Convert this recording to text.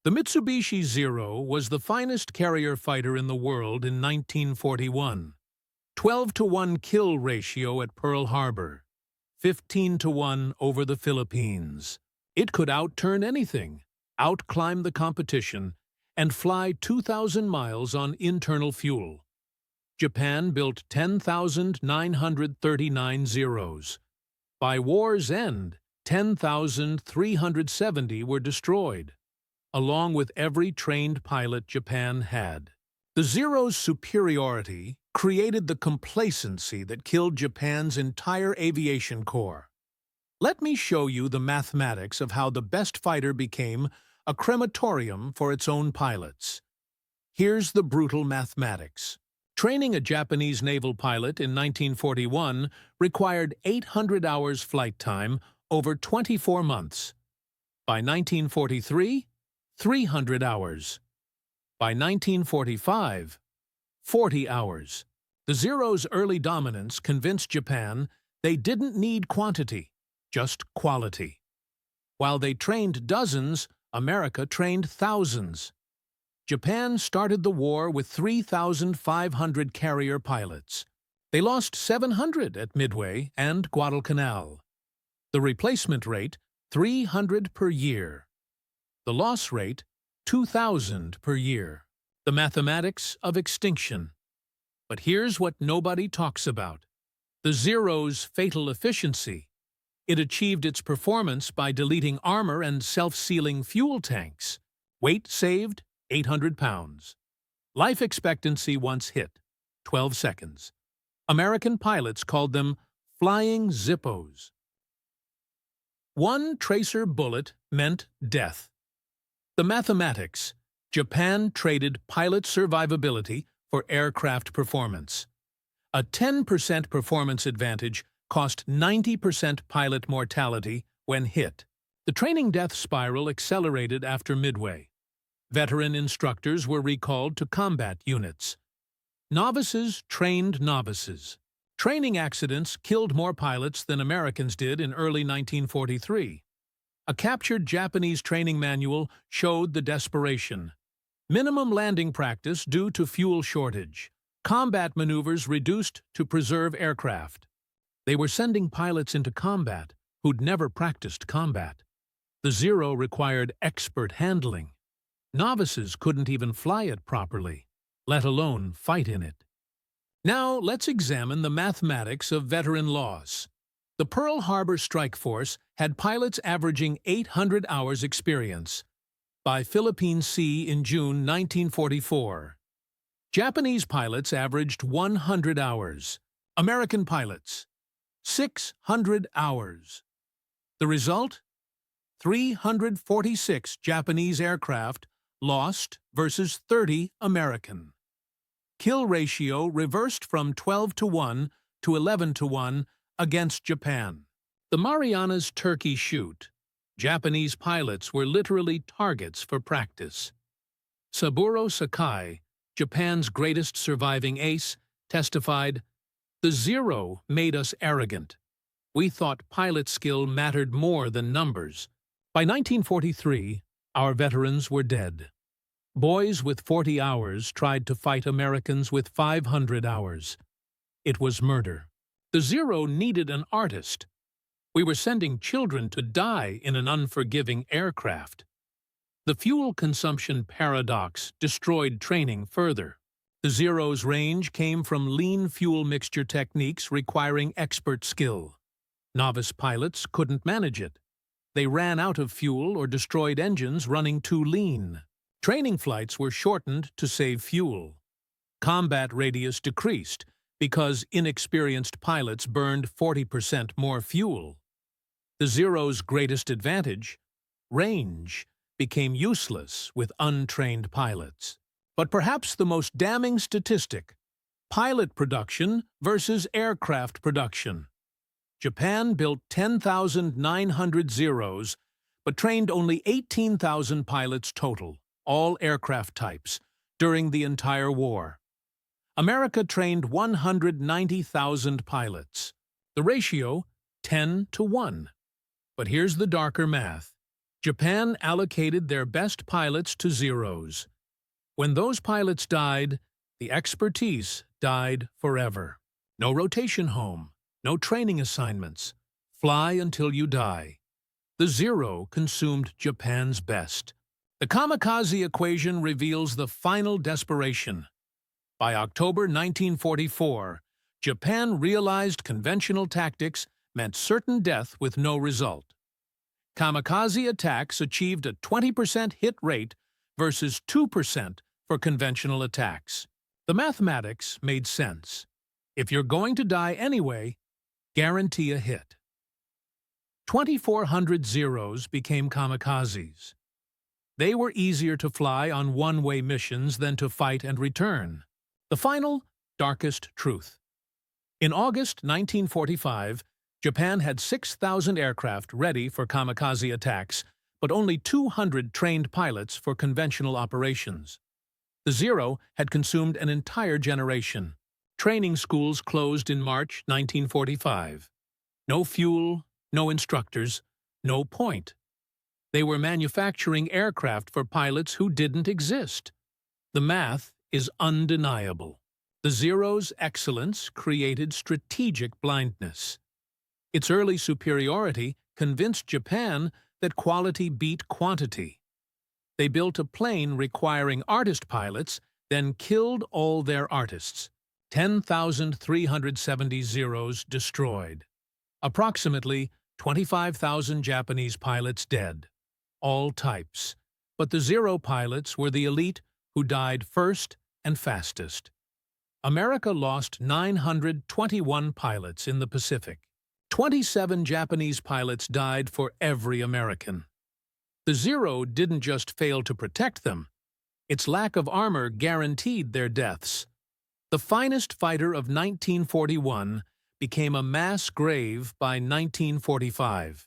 The Mitsubishi Zero was the finest carrier fighter in the world in 1941. 12-to-1 kill ratio at Pearl Harbor, 15-to-1 over the Philippines. It could outturn anything, outclimb the competition, and fly 2,000 miles on internal fuel. Japan built 10,939 Zeros. By war's end, 10,370 were destroyed, along with every trained pilot Japan had. The Zero's superiority created the complacency that killed Japan's entire aviation corps. Let me show you the mathematics of how the best fighter became a crematorium for its own pilots. Here's the brutal mathematics. Training a Japanese naval pilot in 1941 required 800 hours flight time over 24 months. By 1943, 300 hours. By 1945, 40 hours. The Zero's early dominance convinced Japan they didn't need quantity, just quality. While they trained dozens, America trained thousands. Japan started the war with 3,500 carrier pilots. They lost 700 at Midway and Guadalcanal. The replacement rate, 300 per year. The loss rate, 2,000 per year. The mathematics of extinction. But here's what nobody talks about. The Zero's fatal efficiency. It achieved its performance by deleting armor and self-sealing fuel tanks. Weight saved, 800 pounds. Life expectancy once hit, 12 seconds. American pilots called them flying Zippos. One tracer bullet meant death. The mathematics. Japan traded pilot survivability for aircraft performance. A 10% performance advantage cost 90% pilot mortality when hit. The training death spiral accelerated after Midway. Veteran instructors were recalled to combat units. Novices trained novices. Training accidents killed more pilots than Americans did in early 1943. A captured Japanese training manual showed the desperation. Minimum landing practice due to fuel shortage. Combat maneuvers reduced to preserve aircraft. They were sending pilots into combat who'd never practiced combat. The Zero required expert handling. Novices couldn't even fly it properly, let alone fight in it. Now let's examine the mathematics of veteran loss. The Pearl Harbor Strike Force had pilots averaging 800 hours experience. By Philippine Sea in June 1944. Japanese pilots averaged 100 hours. American pilots, 600 hours. The result? 346 Japanese aircraft lost versus 30 American. Kill ratio reversed from 12-to-1 to 11-to-1 against Japan. The Marianas Turkey Shoot. Japanese pilots were literally targets for practice. Saburo Sakai, Japan's greatest surviving ace, testified, "The Zero made us arrogant. We thought pilot skill mattered more than numbers." By 1943, our veterans were dead. Boys with 40 hours tried to fight Americans with 500 hours. It was murder. The Zero needed an artist. We were sending children to die in an unforgiving aircraft. The fuel consumption paradox destroyed training further. The Zero's range came from lean fuel mixture techniques requiring expert skill. Novice pilots couldn't manage it. They ran out of fuel or destroyed engines running too lean. Training flights were shortened to save fuel. Combat radius decreased because inexperienced pilots burned 40% more fuel. The Zero's greatest advantage, range, became useless with untrained pilots. But perhaps the most damning statistic, pilot production versus aircraft production. Japan built 10,900 Zeros, but trained only 18,000 pilots total, all aircraft types, during the entire war. America trained 190,000 pilots. The ratio, 10-to-1. But here's the darker math. Japan allocated their best pilots to Zeros. When those pilots died, the expertise died forever. No rotation home, no training assignments. Fly until you die. The Zero consumed Japan's best. The kamikaze equation reveals the final desperation. By October 1944, Japan realized conventional tactics meant certain death with no result. Kamikaze attacks achieved a 20% hit rate versus 2% for conventional attacks. The mathematics made sense. If you're going to die anyway, guarantee a hit. 2,400 Zeros became kamikazes. They were easier to fly on one-way missions than to fight and return. The final, darkest truth. In August 1945, Japan had 6,000 aircraft ready for kamikaze attacks, but only 200 trained pilots for conventional operations. The Zero had consumed an entire generation. Training schools closed in March 1945. No fuel, no instructors, no point. They were manufacturing aircraft for pilots who didn't exist. The math is undeniable. The Zero's excellence created strategic blindness. Its early superiority convinced Japan that quality beat quantity. They built a plane requiring artist pilots, then killed all their artists. 10,370 Zeros destroyed. Approximately 25,000 Japanese pilots dead. All types. But the Zero pilots were the elite who died first and fastest. America lost 921 pilots in the Pacific. 27 Japanese pilots died for every American. The Zero didn't just fail to protect them. Its lack of armor guaranteed their deaths. The finest fighter of 1941 became a mass grave by 1945.